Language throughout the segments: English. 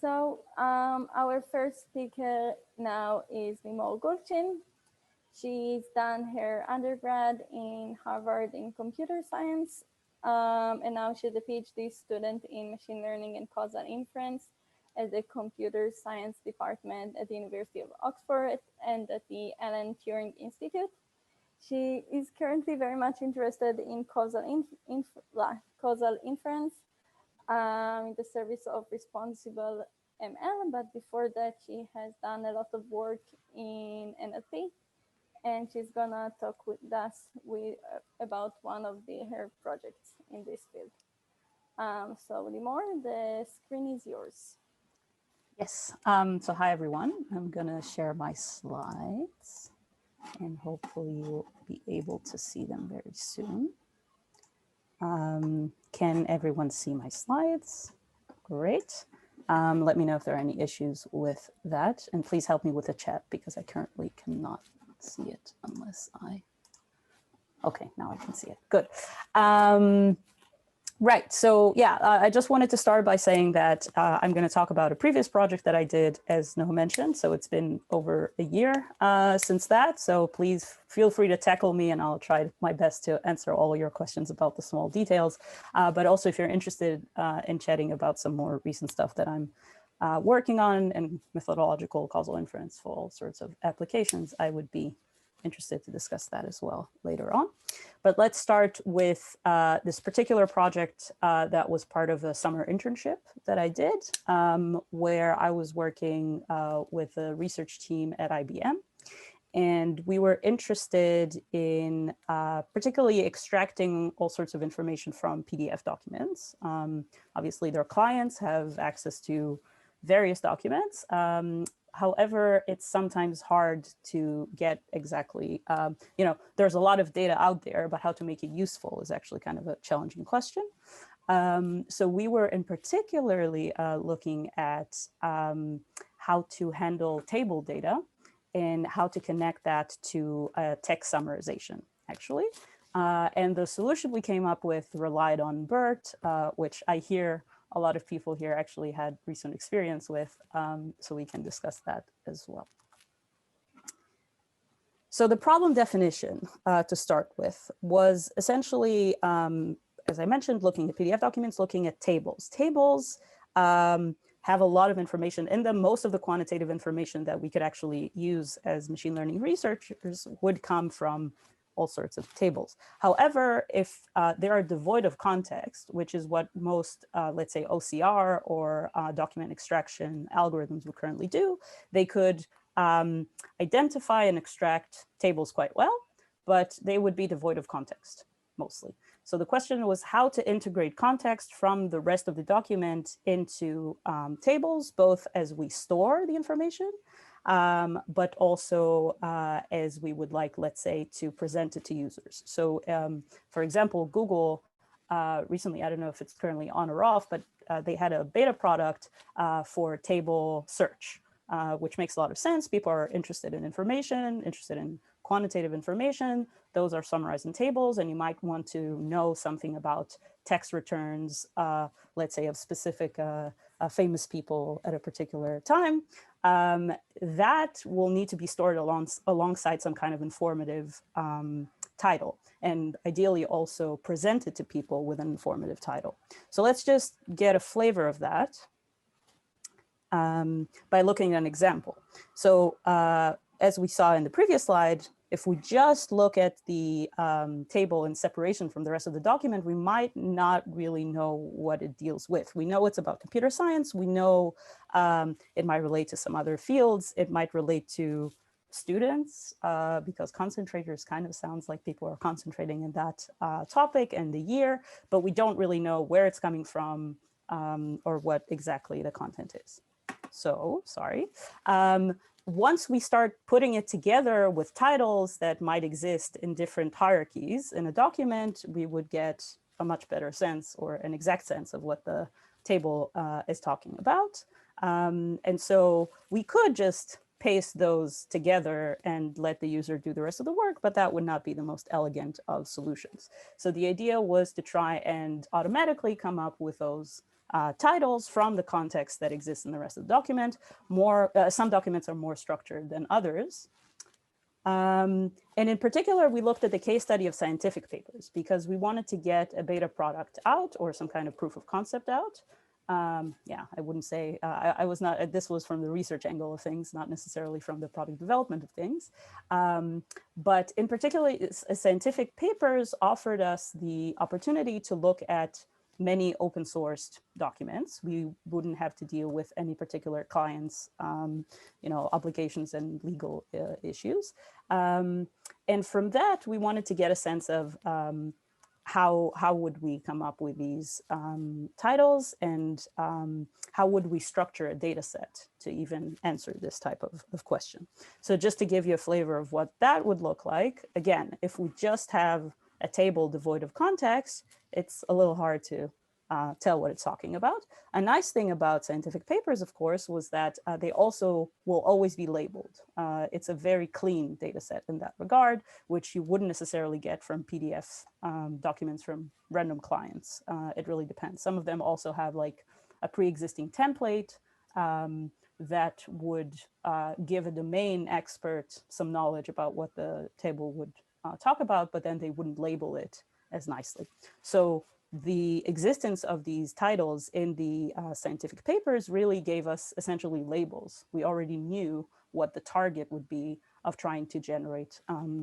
So our first speaker now is Nimol Gulchin. She's done her undergrad in Harvard in computer science, and now she's a PhD student in machine learning and causal inference at the computer science department at the University of Oxford and at the Alan Turing Institute. She is currently very much interested in causal inference in the service of responsible ML, but before that, she has done a lot of work in NLP, and she's gonna talk with us about one of her projects in this field. So Limor, the screen is yours. Yes, so hi everyone. I'm gonna share my slides and hopefully you'll be able to see them very soon. Can everyone see my slides? Great. Let me know if there are any issues with that, and please help me with the chat because I currently cannot see it unless okay, now I can see it. Good. Right. So yeah, I just wanted to start by saying that I'm going to talk about a previous project that I did, as Noah mentioned. So it's been over a year since that. So please feel free to tackle me and I'll try my best to answer all your questions about the small details. But also if you're interested in chatting about some more recent stuff that I'm working on and methodological causal inference for all sorts of applications, I would be interested to discuss that as well later on. But let's start with this particular project that was part of a summer internship that I did, where I was working with a research team at IBM. And we were interested in particularly extracting all sorts of information from PDF documents. Obviously, their clients have access to various documents. However, it's sometimes hard to get exactly, there's a lot of data out there, but how to make it useful is actually kind of a challenging question. So we were in particularly looking at how to handle table data and how to connect that to text summarization, actually. And the solution we came up with relied on BERT, which I hear a lot of people here actually had recent experience with, so we can discuss that as well. So the problem definition to start with was essentially, as I mentioned, looking at PDF documents, looking at tables. Tables have a lot of information in them. Most of the quantitative information that we could actually use as machine learning researchers would come from all sorts of tables. However, if they are devoid of context, which is what most, let's say, OCR or document extraction algorithms would currently do, they could identify and extract tables quite well, but they would be devoid of context, mostly. So the question was how to integrate context from the rest of the document into tables, both as we store the information, but also as we would like, let's say, to present it to users. So for example, Google recently, I don't know if it's currently on or off, but they had a beta product for table search, which makes a lot of sense. People are interested in information, interested in quantitative information. Those are summarized in tables, and you might want to know something about text returns, let's say of specific famous people at a particular time. That will need to be stored alongside some kind of informative title, and ideally also presented to people with an informative title. So let's just get a flavor of that by looking at an example. So as we saw in the previous slide, if we just look at the table in separation from the rest of the document, we might not really know what it deals with. We know it's about computer science. We know it might relate to some other fields. It might relate to students because concentrators kind of sounds like people are concentrating in that topic and the year, but we don't really know where it's coming from or what exactly the content is. So, sorry. Once we start putting it together with titles that might exist in different hierarchies in a document, we would get a much better sense or an exact sense of what the table is talking about. And so we could just paste those together and let the user do the rest of the work, but that would not be the most elegant of solutions. So the idea was to try and automatically come up with those titles from the context that exists in the rest of the document. Some documents are more structured than others. And in particular, we looked at the case study of scientific papers because we wanted to get a beta product out or some kind of proof of concept out. Yeah, I wouldn't say, I was not, this was from the research angle of things, not necessarily from the product development of things. But in particular, scientific papers offered us the opportunity to look at many open sourced documents. We wouldn't have to deal with any particular client's obligations and legal issues. And from that, we wanted to get a sense of how would we come up with these titles, and how would we structure a data set to even answer this type of question. So just to give you a flavor of what that would look like, again, if we just have a table devoid of context, it's a little hard to tell what it's talking about. A nice thing about scientific papers, of course, was that they also will always be labeled. It's a very clean data set in that regard, which you wouldn't necessarily get from PDF documents from random clients. It really depends. Some of them also have like a pre-existing template that would give a domain expert some knowledge about what the table would talk about, but then they wouldn't label it as nicely. So the existence of these titles in the scientific papers really gave us essentially labels. We already knew what the target would be of trying to generate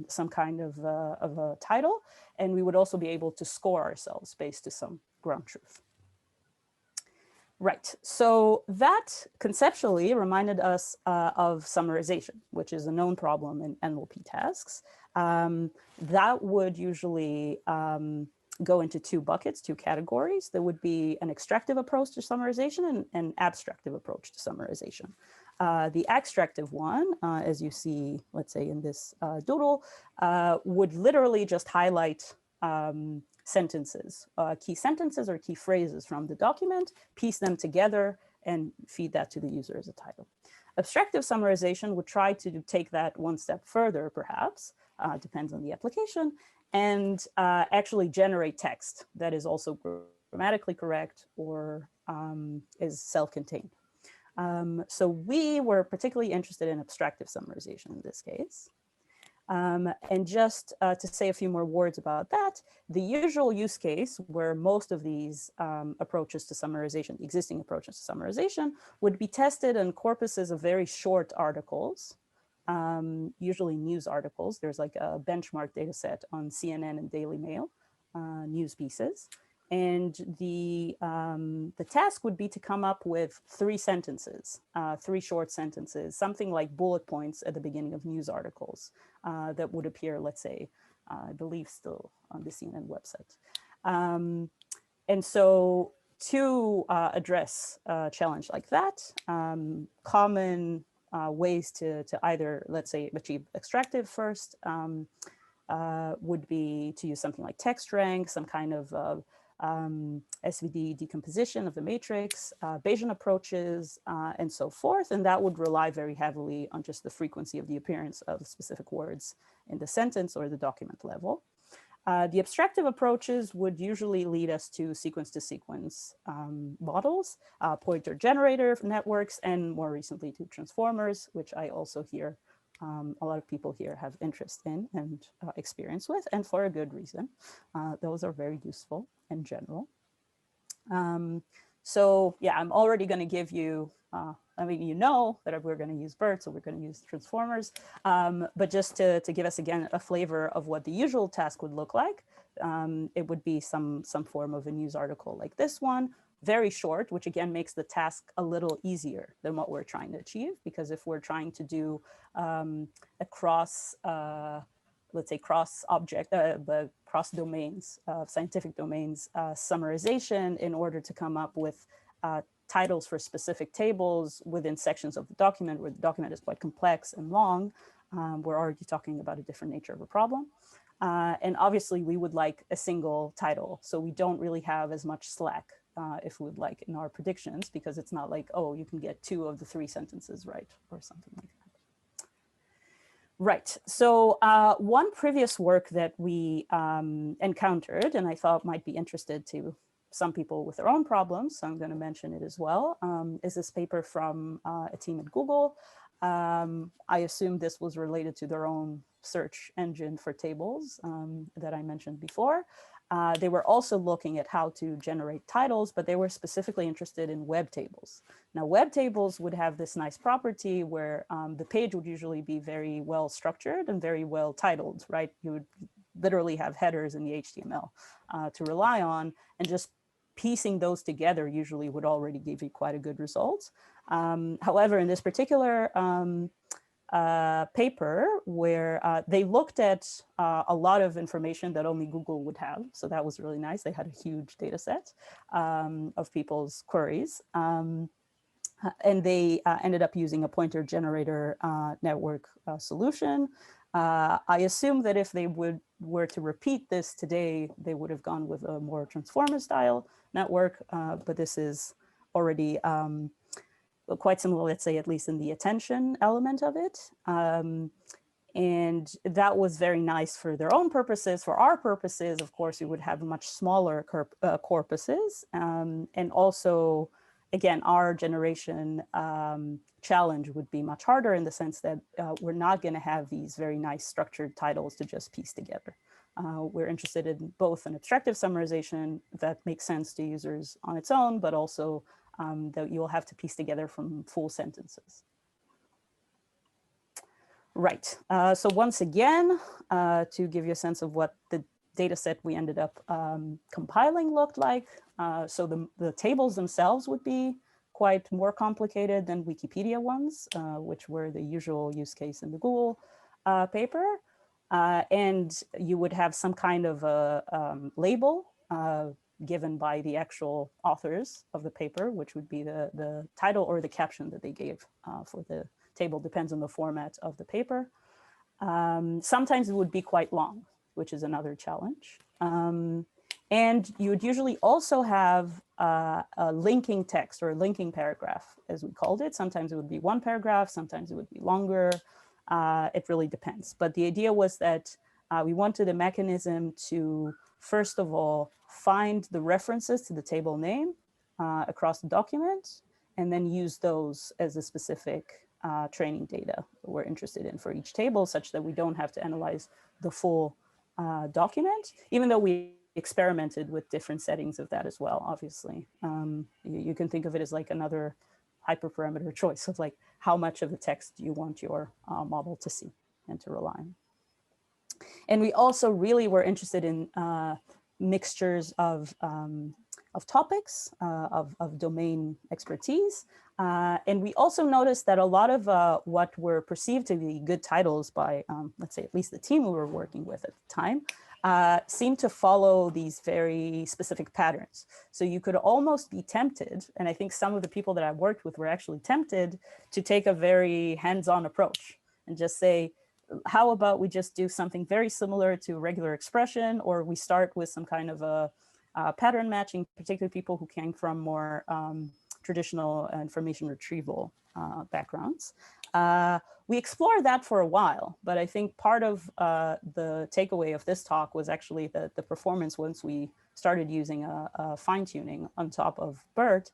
some kind of a title, and we would also be able to score ourselves based on some ground truth. Right, so that conceptually reminded us of summarization, which is a known problem in NLP tasks. That would usually go into two buckets, two categories. There would be an extractive approach to summarization and an abstractive approach to summarization. The extractive one, as you see, let's say in this doodle, would literally just highlight sentences, key sentences or key phrases from the document, piece them together, and feed that to the user as a title. Abstractive summarization would try to take that one step further, perhaps, depends on the application, and actually generate text that is also grammatically correct or is self-contained. So we were particularly interested in abstractive summarization in this case. And just to say a few more words about that, the usual use case where most of these approaches to summarization, existing approaches to summarization, would be tested on corpuses of very short articles, usually news articles. There's like a benchmark data set on CNN and Daily Mail news pieces. And the task would be to come up with three sentences, three short sentences, something like bullet points at the beginning of news articles that would appear, let's say, I believe still on the CNN website. And so to address a challenge like that, common ways to either, let's say, achieve extractive first would be to use something like text rank, some kind of SVD decomposition of the matrix, Bayesian approaches, and so forth. And that would rely very heavily on just the frequency of the appearance of specific words in the sentence or the document level. The abstractive approaches would usually lead us to sequence models, pointer generator networks, and more recently to transformers, which I also hear a lot of people here have interest in and experience with, and for a good reason. Those are very useful in general. So yeah, I'm already going to give you, I mean, you know that we're going to use BERT, so we're going to use transformers. But just to give us again a flavor of what the usual task would look like, it would be some form of a news article like this one, very short, which again makes the task a little easier than what we're trying to achieve. Because if we're trying to do a cross, let's say cross object, but cross domains, scientific domains, summarization in order to come up with titles for specific tables within sections of the document where the document is quite complex and long, we're already talking about a different nature of a problem. And obviously we would like a single title, so we don't really have as much slack if we would like in our predictions, because it's not like, oh, you can get 2 of the 3 sentences right or something like that. Right. So one previous work that we encountered, and I thought might be interested to some people with their own problems, so I'm going to mention it as well, is this paper from a team at Google. I assume this was related to their own search engine for tables that I mentioned before. They were also looking at how to generate titles, but they were specifically interested in web tables. Now, web tables would have this nice property where the page would usually be very well structured and very well titled, right? You would literally have headers in the HTML to rely on, and just piecing those together usually would already give you quite a good result. However, in this particular paper where they looked at a lot of information that only Google would have. So that was really nice. They had a huge data set of people's queries. And they ended up using a pointer generator network solution. I assume that if they were to repeat this today, they would have gone with a more transformer style network, but this is already quite similar, let's say, at least in the attention element of it. And that was very nice for their own purposes. For our purposes, of course, we would have much smaller corpuses. And also, again, our generation challenge would be much harder in the sense that we're not going to have these very nice structured titles to just piece together. We're interested in both an abstractive summarization that makes sense to users on its own, but also that you will have to piece together from full sentences. Right. So once again, to give you a sense of what the data set we ended up compiling looked like. So the tables themselves would be quite more complicated than Wikipedia ones, which were the usual use case in the Google paper. And you would have some kind of a label given by the actual authors of the paper, which would be the title or the caption that they gave for the table, depends on the format of the paper. Sometimes it would be quite long, which is another challenge. And you would usually also have a linking text or a linking paragraph, as we called it. Sometimes it would be one paragraph, sometimes it would be longer. It really depends. But the idea was that we wanted a mechanism to, first of all, find the references to the table name across the document, and then use those as a specific training data we're interested in for each table, such that we don't have to analyze the full document, even though we experimented with different settings of that as well, obviously. You can think of it as like another hyperparameter choice of like how much of the text you want your model to see and to rely on. And we also really were interested in mixtures of topics, of domain expertise. And we also noticed that a lot of what were perceived to be good titles by, let's say, at least the team we were working with at the time, seemed to follow these very specific patterns. So you could almost be tempted, and I think some of the people that I worked with were actually tempted to take a very hands-on approach and just say, how about we just do something very similar to regular expression, or we start with some kind of a pattern matching, particularly people who came from more traditional information retrieval backgrounds. We explored that for a while, but I think part of the takeaway of this talk was actually that the performance, once we started using a fine-tuning on top of BERT,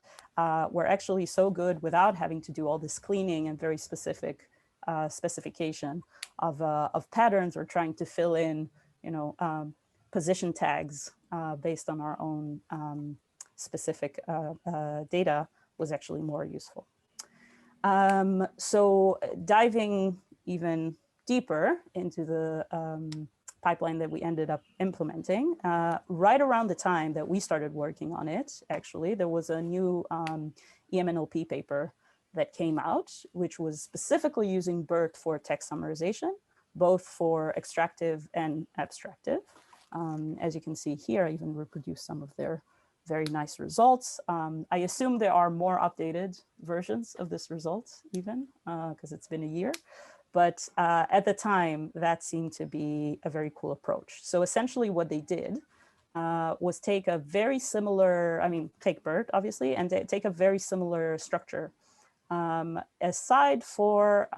were actually so good without having to do all this cleaning and very specific specification of patterns, or trying to fill in, position tags based on our own specific data was actually more useful. So diving even deeper into the pipeline that we ended up implementing, right around the time that we started working on it, actually, there was a new EMNLP paper that came out, which was specifically using BERT for text summarization, both for extractive and abstractive. As you can see here, I even reproduced some of their very nice results. I assume there are more updated versions of this result even, because it's been a year. But at the time, that seemed to be a very cool approach. So essentially what they did was take a very similar, take BERT, obviously, and take a very similar structure. Aside for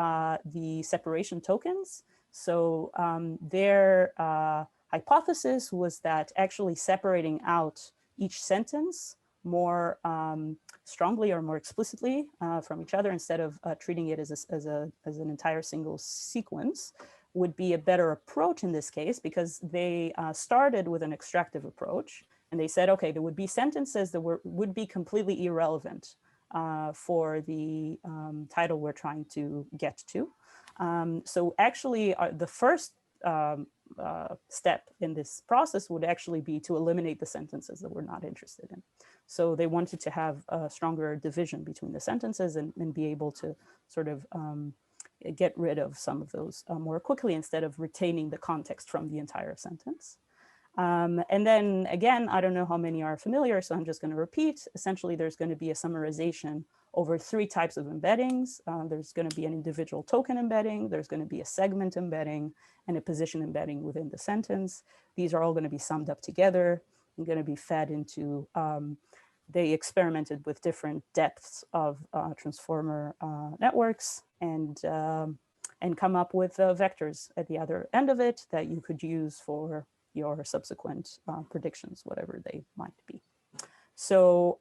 the separation tokens, So their hypothesis was that actually separating out each sentence more strongly or more explicitly from each other instead of treating it as an entire single sequence would be a better approach in this case, because they started with an extractive approach. And they said, okay, there would be sentences that would be completely irrelevant for the title we're trying to get to. So actually, the first step in this process would actually be to eliminate the sentences that we're not interested in. So they wanted to have a stronger division between the sentences and be able to sort of get rid of some of those more quickly instead of retaining the context from the entire sentence. And then again, I don't know how many are familiar, so I'm just going to repeat. Essentially, there's going to be a summarization over 3 types of embeddings. There's going to be an individual token embedding, there's going to be a segment embedding, and a position embedding within the sentence. These are all going to be summed up together and going to be fed into, they experimented with different depths of transformer networks and come up with vectors at the other end of it that you could use for your subsequent predictions, whatever they might be. So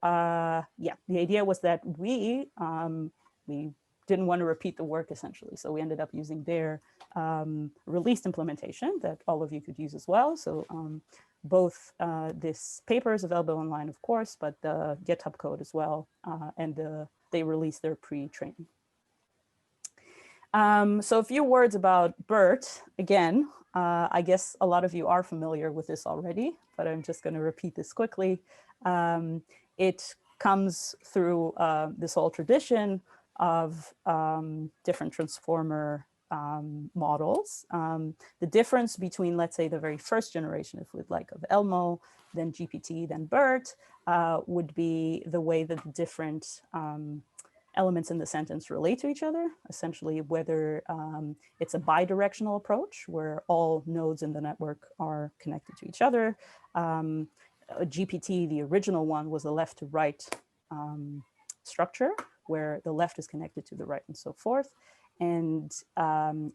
yeah, the idea was that we didn't want to repeat the work essentially. So we ended up using their released implementation that all of you could use as well. So both this paper is available online, of course, but the GitHub code as well. And they released their pre-training. So a few words about BERT. Again, I guess a lot of you are familiar with this already, but I'm just going to repeat this quickly. It comes through this whole tradition of different transformer models. The difference between, let's say, the very first generation, if we'd like, of Elmo, then GPT, then BERT, would be the way that the different elements in the sentence relate to each other, essentially whether it's a bidirectional approach where all nodes in the network are connected to each other. GPT, the original one, was a left to right structure where the left is connected to the right and so forth. And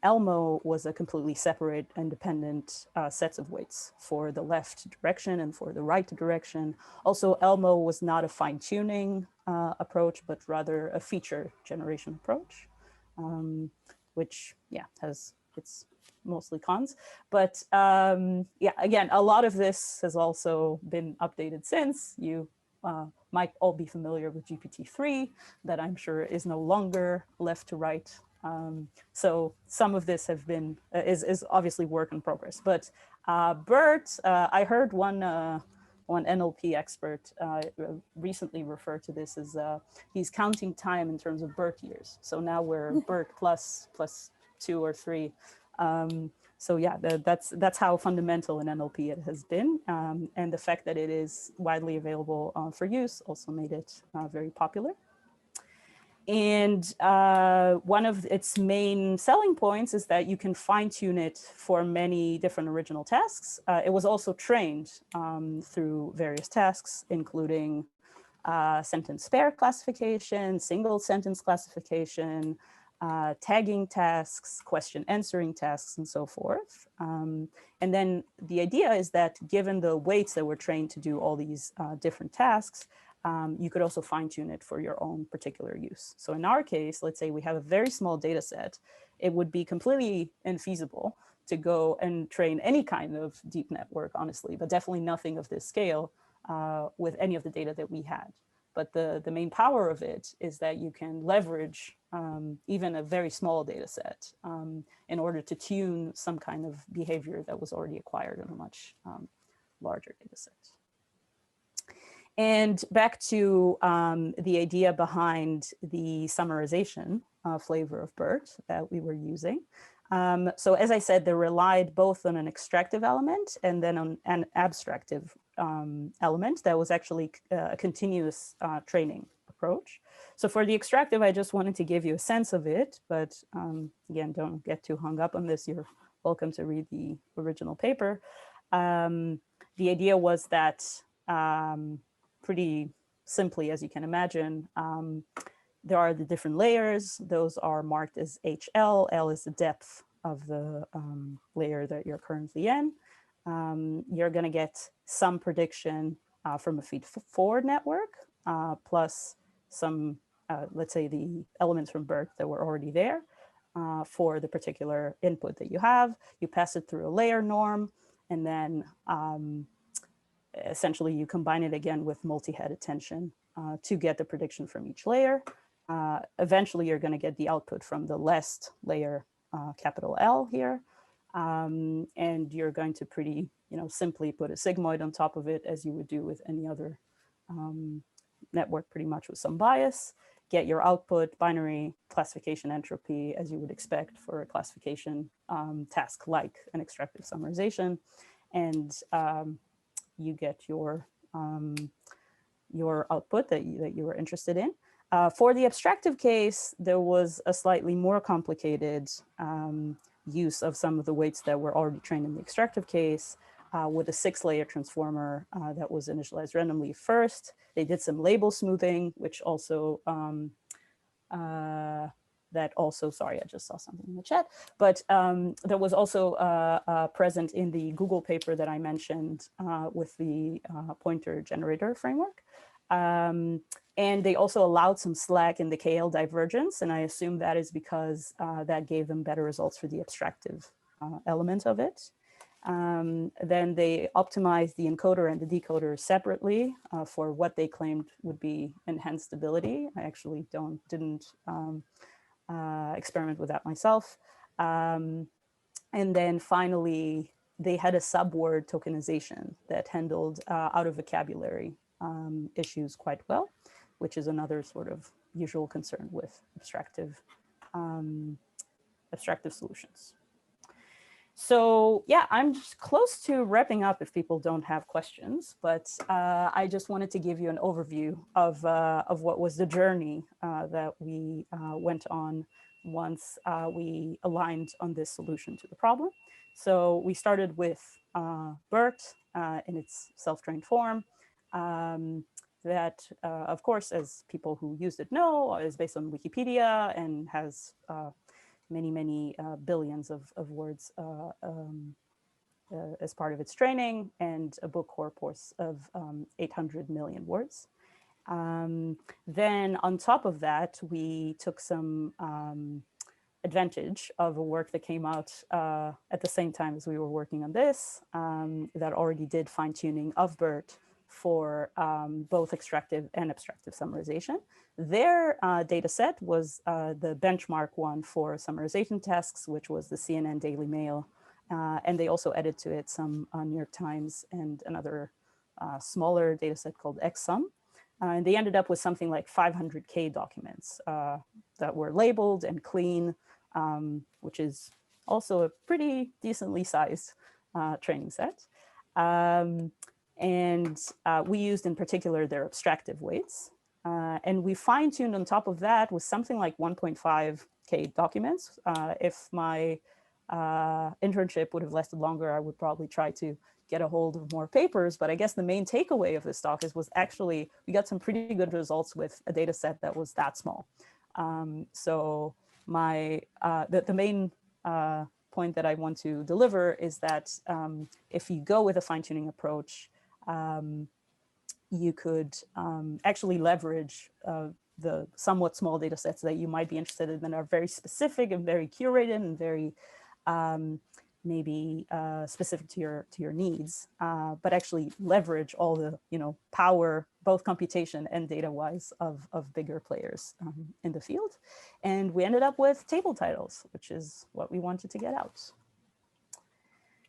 Elmo was a completely separate, independent sets of weights for the left direction and for the right direction. Also, Elmo was not a fine-tuning approach, but rather a feature generation approach, which, yeah, has its mostly cons. But yeah, again, a lot of this has also been updated since. You might all be familiar with GPT-3, that I'm sure is no longer left to right. So some of this have been is obviously work in progress. But BERT, I heard one NLP expert recently refer to this as he's counting time in terms of BERT years. So now we're BERT plus 2 or 3. So yeah, that's how fundamental in NLP it has been. And the fact that it is widely available for use also made it very popular. And one of its main selling points is that you can fine tune it for many different original tasks. It was also trained through various tasks, including sentence pair classification, single sentence classification, tagging tasks, question answering tasks, and so forth. And then the idea is that given the weights that were trained to do all these different tasks, you could also fine tune it for your own particular use. So in our case, let's say we have a very small data set, it would be completely infeasible to go and train any kind of deep network, honestly, but definitely nothing of this scale with any of the data that we had. But the main power of it is that you can leverage even a very small data set in order to tune some kind of behavior that was already acquired in a much larger data set. And back to the idea behind the summarization flavor of BERT that we were using. So as I said, they relied both on an extractive element and then on an abstractive element that was actually a continuous training approach. So for the extractive, I just wanted to give you a sense of it, but again, don't get too hung up on this. You're welcome to read the original paper. The idea was that pretty simply, as you can imagine, there are the different layers. Those are marked as HL. L is the depth of the layer that you're currently in. You're going to get some prediction from a feed-forward network, plus some, let's say, the elements from BERT that were already there for the particular input that you have. You pass it through a layer norm, and then essentially you combine it again with multi-head attention to get the prediction from each layer. Eventually, you're going to get the output from the last layer, capital L here. And you're going to pretty, simply put a sigmoid on top of it, as you would do with any other network, pretty much with some bias. Get your output binary classification entropy, as you would expect for a classification task like an extractive summarization. And you get your output that you were interested in. For the abstractive case, there was a slightly more complicated use of some of the weights that were already trained in the extractive case with a 6-layer transformer that was initialized randomly first. They did some label smoothing, which also, sorry, I just saw something in the chat, but that was also present in the Google paper that I mentioned with the pointer generator framework. And they also allowed some slack in the KL divergence. And I assume that is because that gave them better results for the abstractive element of it. Then they optimized the encoder and the decoder separately for what they claimed would be enhanced stability. I actually didn't experiment with that myself. And then finally, they had a subword tokenization that handled out of vocabulary issues quite well, which is another sort of usual concern with abstractive solutions. So yeah, I'm just close to wrapping up if people don't have questions, but I just wanted to give you an overview of what was the journey that we went on once we aligned on this solution to the problem. So we started with BERT in its self-trained form. That, of course, as people who used it know, is based on Wikipedia and has many billions of words as part of its training, and a book corpus of 800 million words. Then on top of that, we took some advantage of a work that came out at the same time as we were working on this, that already did fine-tuning of BERT for both extractive and abstractive summarization. Their data set was the benchmark one for summarization tasks, which was the CNN Daily Mail. And they also added to it some New York Times and another smaller data set called XSum. And they ended up with something like 500K documents that were labeled and clean, which is also a pretty decently sized training set. And we used in particular their abstractive weights. And we fine-tuned on top of that with something like 1.5K documents. If my internship would have lasted longer, I would probably try to get a hold of more papers. But I guess the main takeaway of this talk was actually we got some pretty good results with a data set that was that small. So the main point that I want to deliver is that if you go with a fine-tuning approach, you could actually leverage the somewhat small data sets that you might be interested in that are very specific and very curated and very maybe specific to your needs, but actually leverage all the power, both computation and data-wise, of bigger players in the field. And we ended up with table titles, which is what we wanted to get out.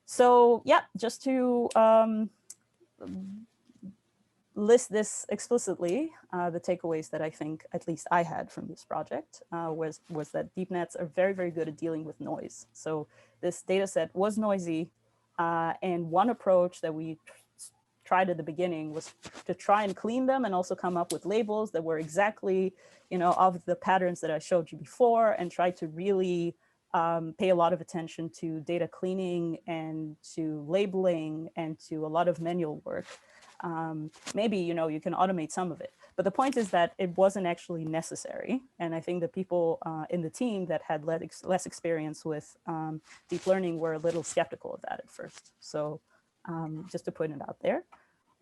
So yeah, just to list this explicitly, the takeaways that I think at least I had from this project was that deep nets are very, very good at dealing with noise. So this data set was noisy, and one approach that we tried at the beginning was to try and clean them and also come up with labels that were exactly, of the patterns that I showed you before, and try to really pay a lot of attention to data cleaning and to labeling and to a lot of manual work. Maybe, you can automate some of it. But the point is that it wasn't actually necessary. And I think the people in the team that had less experience with deep learning were a little skeptical of that at first. So just to put it out there.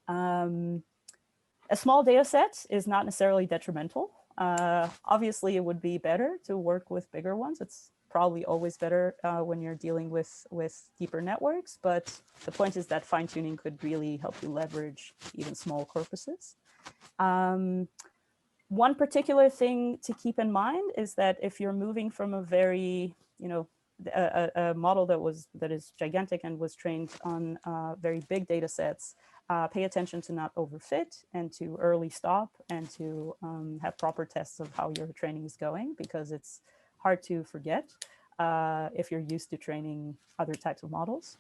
A small data set is not necessarily detrimental. Obviously, it would be better to work with bigger ones. It's probably always better when you're dealing with deeper networks. But the point is that fine-tuning could really help you leverage even small corpuses. One particular thing to keep in mind is that if you're moving from a very, a model that is gigantic and was trained on very big data sets, pay attention to not overfit and to early stop and to have proper tests of how your training is going, because it's hard to forget if you're used to training other types of models.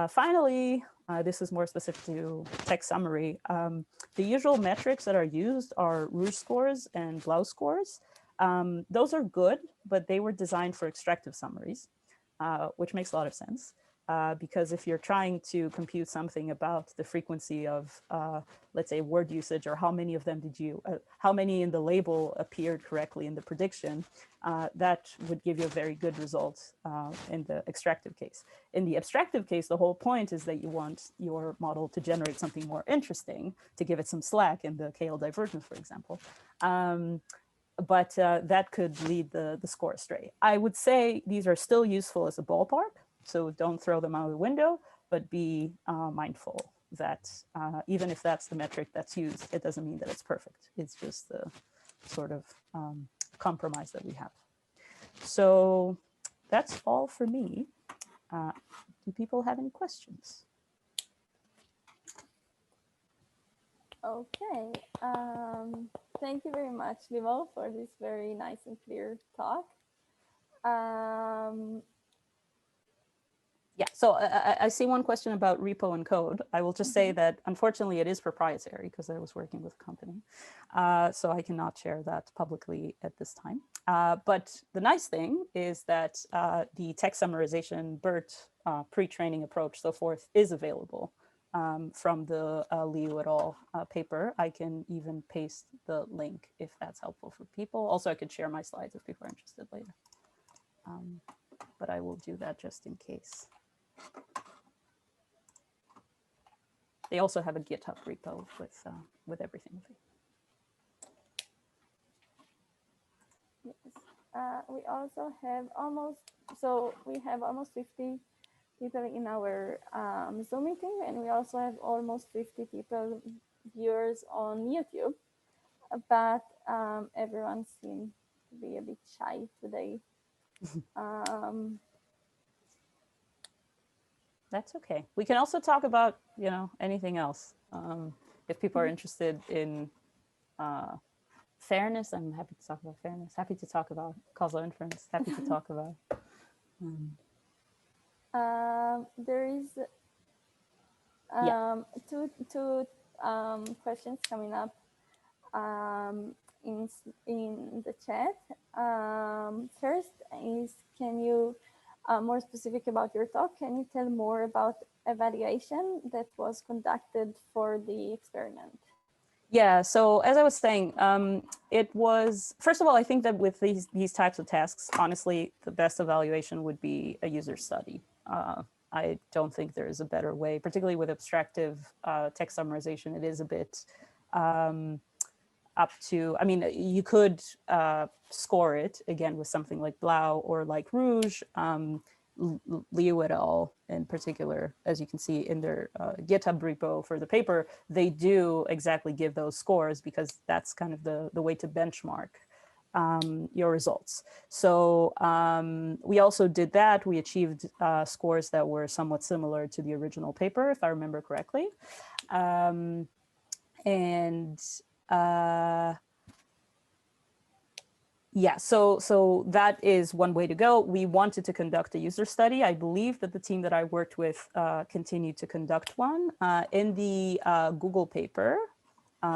Finally, this is more specific to text summary. The usual metrics that are used are rouge scores and blau scores. Those are good, but they were designed for extractive summaries, which makes a lot of sense. Because if you're trying to compute something about the frequency of, let's say, word usage, or how many of them how many in the label appeared correctly in the prediction, that would give you a very good result in the extractive case. In the abstractive case, the whole point is that you want your model to generate something more interesting, to give it some slack in the KL divergence, for example. But that could lead the score astray. I would say these are still useful as a ballpark. So don't throw them out of the window, but be mindful that even if that's the metric that's used, it doesn't mean that it's perfect. It's just the sort of compromise that we have. So that's all for me. Do people have any questions? Okay. Thank you very much, Limo, for this very nice and clear talk. Yeah, so I see one question about repo and code. I will just say that unfortunately it is proprietary because I was working with a company. So I cannot share that publicly at this time. But the nice thing is that the text summarization BERT pre-training approach, so forth, is available from the Liu et al. Paper. I can even paste the link if that's helpful for people. Also, I could share my slides if people are interested later. But I will do that just in case. They also have a GitHub repo with everything. Yes. We also have almost 50 people in our Zoom meeting, and we also have almost 50 people, viewers on YouTube, but everyone seems to be a bit shy today. That's okay. We can also talk about, anything else. If people are interested in fairness, I'm happy to talk about fairness, happy to talk about causal inference, happy to talk about. There is two questions coming up in the chat. First is, can you, more specific about your talk, can you tell more about evaluation that was conducted for the experiment? Yeah, so as I was saying, it was, first of all, I think that with these types of tasks, honestly, the best evaluation would be a user study. I don't think there is a better way, particularly with abstractive text summarization. It is a bit up to, you could score it, again, with something like Blau or like Rouge. Liu et al. In particular, as you can see in their GitHub repo for the paper, they do exactly give those scores because that's kind of the way to benchmark your results. So we also did that. We achieved scores that were somewhat similar to the original paper, if I remember correctly. Yeah, so that is one way to go. We wanted to conduct a user study. I believe that the team that I worked with continued to conduct one. In the Google paper,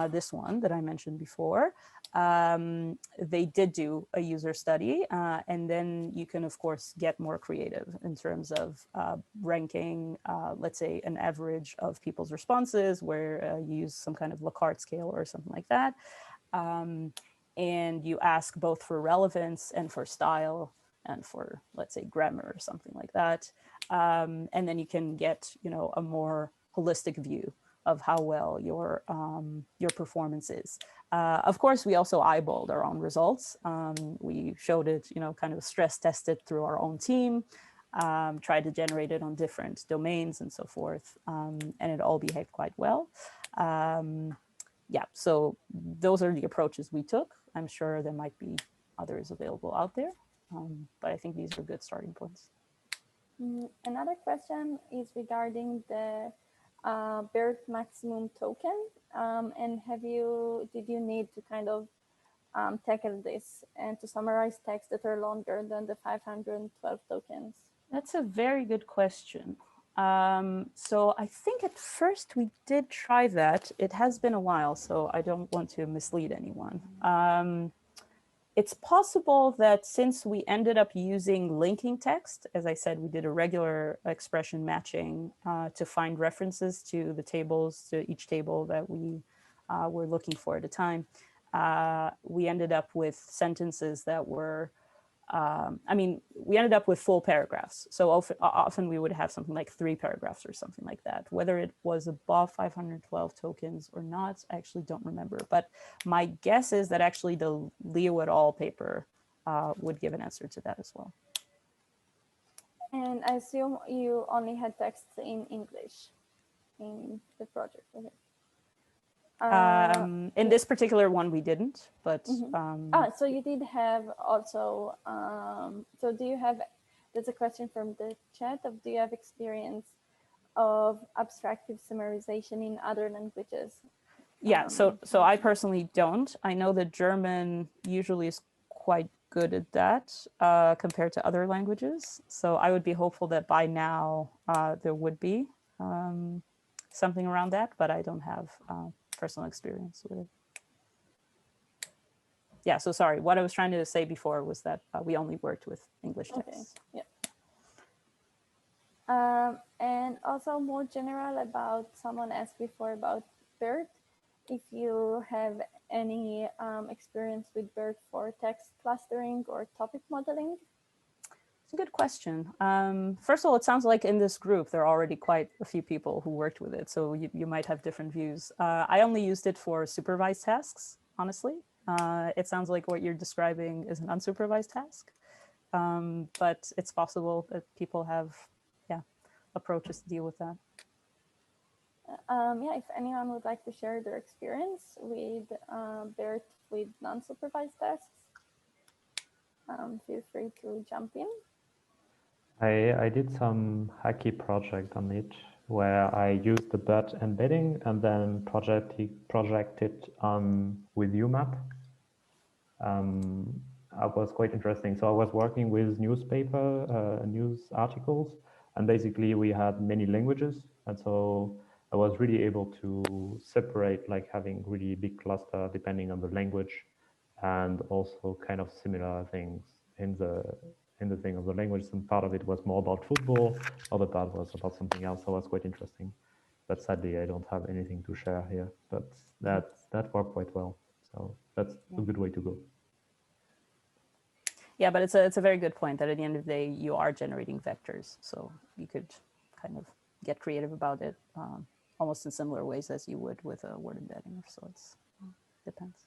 this one that I mentioned before, they did do a user study, and then you can, of course, get more creative in terms of ranking, let's say, an average of people's responses, where you use some kind of Likert scale or something like that. And you ask both for relevance and for style and for, let's say, grammar or something like that. And then you can get, a more holistic view of how well your performance is. Of course, we also eyeballed our own results. We showed it, kind of stress tested through our own team, tried to generate it on different domains and so forth, and it all behaved quite well. Yeah, so those are the approaches we took. I'm sure there might be others available out there, but I think these are good starting points. Another question is regarding the BERT maximum token, and did you need to kind of tackle this and to summarize texts that are longer than the 512 tokens? That's a very good question. So I think at first we did try that. It has been a while, so I don't want to mislead anyone. It's possible that since we ended up using linking text, as I said, we did a regular expression matching to find references to the tables, to each table that we were looking for at a time. We ended up with sentences that were, we ended up with full paragraphs. So often we would have something like 3 paragraphs or something like that. Whether it was above 512 tokens or not, I actually don't remember. But my guess is that actually the Liu et al. Paper would give an answer to that as well. And I assume you only had texts in English in the project. Okay. In this particular one, we didn't, but. So you did have also, so do you have, there's a question from the chat of, do you have experience of abstractive summarization in other languages? Yeah, so I personally don't. I know that German usually is quite good at that compared to other languages. So I would be hopeful that by now there would be something around that, but I don't have personal experience with it. Yeah, so sorry, what I was trying to say before was that we only worked with English texts. Okay, yeah. And also more general about, someone asked before about BERT, if you have any experience with BERT for text clustering or topic modeling. It's a good question. First of all, it sounds like in this group, there are already quite a few people who worked with it. So you might have different views. I only used it for supervised tasks, honestly. It sounds like what you're describing is an unsupervised task. But it's possible that people have, approaches to deal with that. If anyone would like to share their experience with BERT with non-supervised tasks, feel free to jump in. I did some hacky project on it where I used the BERT embedding and then projected with UMAP. It was quite interesting. So I was working with newspaper, news articles, and basically we had many languages. And so I was really able to separate, like having really big cluster depending on the language, and also kind of similar things in the thing of the language. Some part of it was more about football, other part was about something else. So it was quite interesting. But sadly, I don't have anything to share here. But that worked quite well. So that's a good way to go. Yeah, but it's a very good point that at the end of the day, you are generating vectors. So you could kind of get creative about it almost in similar ways as you would with a word embedding. So it depends.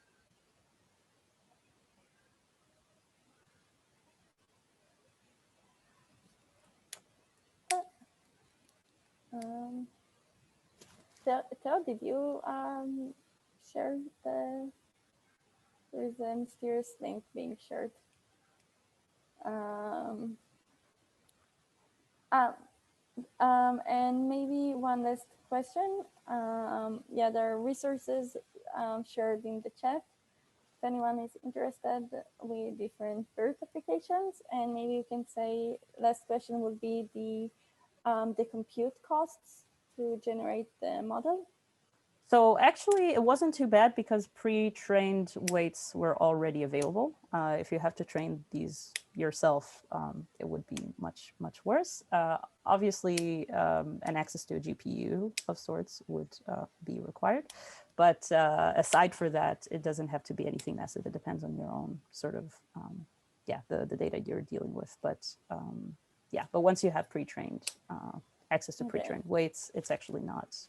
Theo, did you share there's a mysterious link being shared. And maybe one last question. There are resources shared in the chat if anyone is interested with different BERT applications. And maybe you can say, last question would be the compute costs to generate the model. So actually, it wasn't too bad because pre-trained weights were already available. If you have to train these yourself, it would be much, much worse. Obviously, an access to a GPU of sorts would be required. But aside for that, it doesn't have to be anything massive. It depends on your own sort of, yeah, the data you're dealing with. But yeah, but once you have pre-trained access to pre-trained weights, it's actually not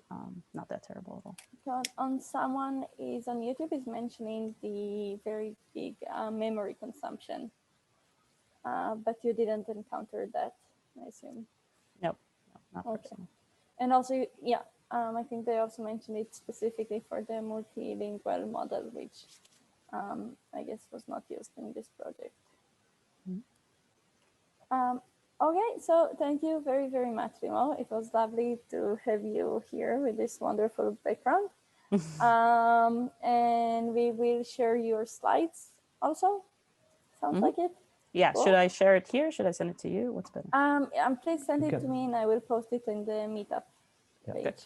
that terrible at all. God, someone is on YouTube is mentioning the very big memory consumption, but you didn't encounter that, I assume. Nope, no, not personally. And also, yeah, I think they also mentioned it specifically for the multilingual model, which I guess was not used in this project. Okay, so thank you very, very much, Rimo. It was lovely to have you here with this wonderful background. And we will share your slides also. Sounds like it? Yeah, cool. Should I share it here? Should I send it to you? What's better? Please send it to me and I will post it in the Meetup page. Good.